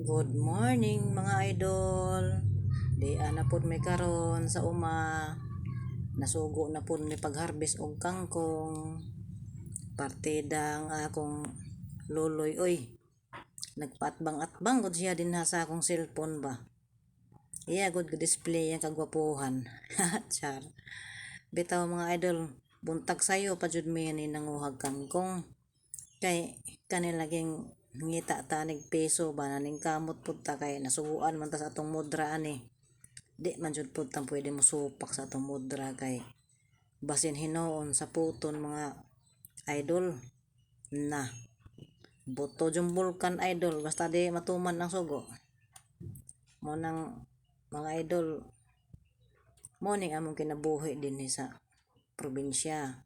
Good morning mga idol. Di ana pod may karon sa uma. Nasugo na pod ni pag-harvest og kangkong. Partida ang akong luloy oy. Nagpaatbang-atbang gud siya din sa akong cellphone ba. Iya gud display ang kagwapuhan. Char. Bitaw mga idol, buntag sayo pa jud mi ni nanguhag kangkong. Kay kanilaging ngita ta nig peso ba naning kamot pud ta kay nasuguan man ta sa atong mudra ani. Di man jud pud ta pwede mo supak sa atong mudra kay basin hinuon sa puton mga idol na buto jung bulkan idol basta di matuman ang sugo. Mo nang mga idol mo ning among kinabuhi dinhi sa probinsya.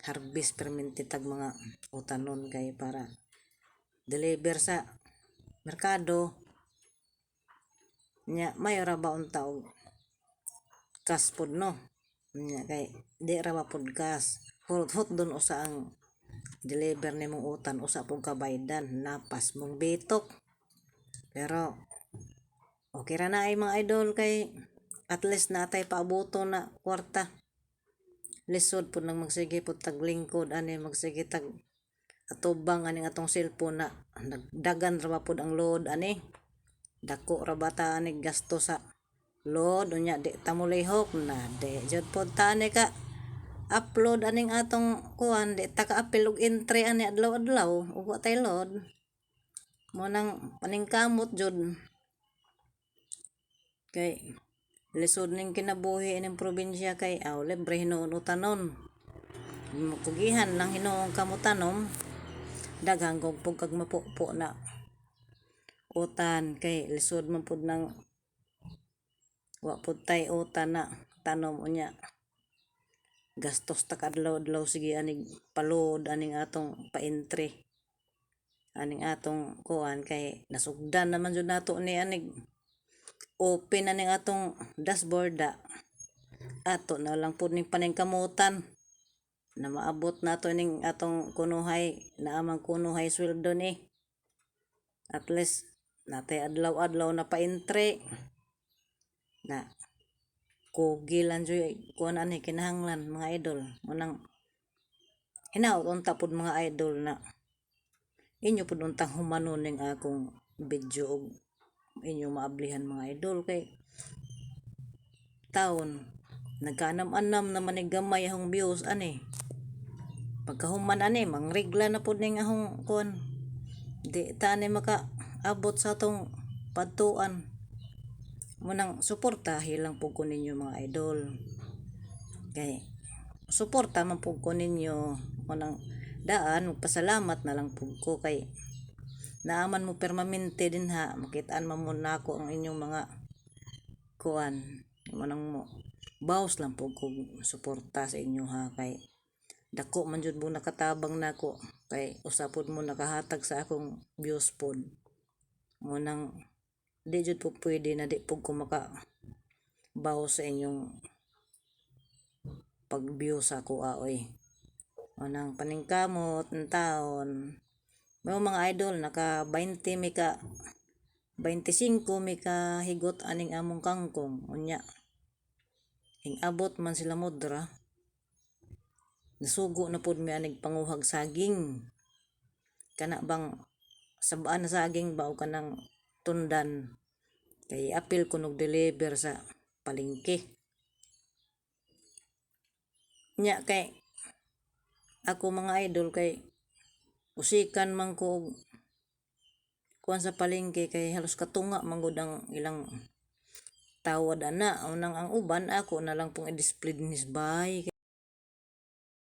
Harvest perminti tag mga utanon kay para deliver sa merkado nya may ra ba unta og cash pod no nya kay di ra ba pod cash hot dun usa ang deliver nimong utan usa pog kabaydan napas mong bitok pero okay ra na ay mga idol kay at least natay paabuto na kwarta. Lisod po nang magsige po taglingkod ani magsige tag atubang ani atong cellphone na nagdagan ra ba pod ang load ani dako ra ba ta ani gasto sa load unya di ta mo lihok na di jud pod ta ani ka upload aning atong kuan di ta ka apil og entry ani adlaw-adlaw ug wa tay load mo nang paningkamot jud kay lisod ning kinabuhi ning probinsya kay libre hinuon utanon. Kugihan lang hinuon kamo tanom. Daghang kog pug kag mapupo na utan kay lisod man pud nang wa pud tay utan na tanom unya. Gastos ta kadlaw-adlaw sige aning palod aning atong pa-entry. Aning atong kuan kay nasugdan naman jud nato ni anig open aning atong dashboard ato na lang pud ning paningkamutan na maabot nato ning atong kunuhay na amang kunuhay sweldo ni at least natay adlaw-adlaw na pa-entry na kugi lang joy kuan ani kinahanglan mga idol munang hinaut unta pud mga idol na inyo pud untang humanon ning akong video og inyong maablihan mga idol kay taon nagkanam-anam naman ni gamay ahong views ani pagkahuman ani mangrigla na pud ning ahong kuan di ta ni maka abot sa atong padtuan munang suportahi lang pud ko ninyo mga idol kay suporta man pud ko ninyo munang daan magpasalamat na lang pud ko kay naaman mo permanente dinha makit-an man mo nako ang inyong mga kuan manang mo bawas lang po kog suporta sa inyo ha kay dako man jud mo nakatabang nako kay usa pod mo nakahatag sa akong views pod mo nang di jud po pwede na di po ko maka bawas sa inyong pag view sa ako oy mo nang paningkamot ng taon may mga idol naka 20 mi ka 25 mi ka higot aning among kangkong unya abot man sila mudra nasugo na pud mi anig panguhag saging kana bang sabaan na saging ba o kanang tundan kay apil ko og deliver sa palengke nya kay ako mga idol kay usikan man ko kuan sa palengke kay halos katunga man gud ang ilang tawad ana unang ang uban ako na lang pong i-display din is bay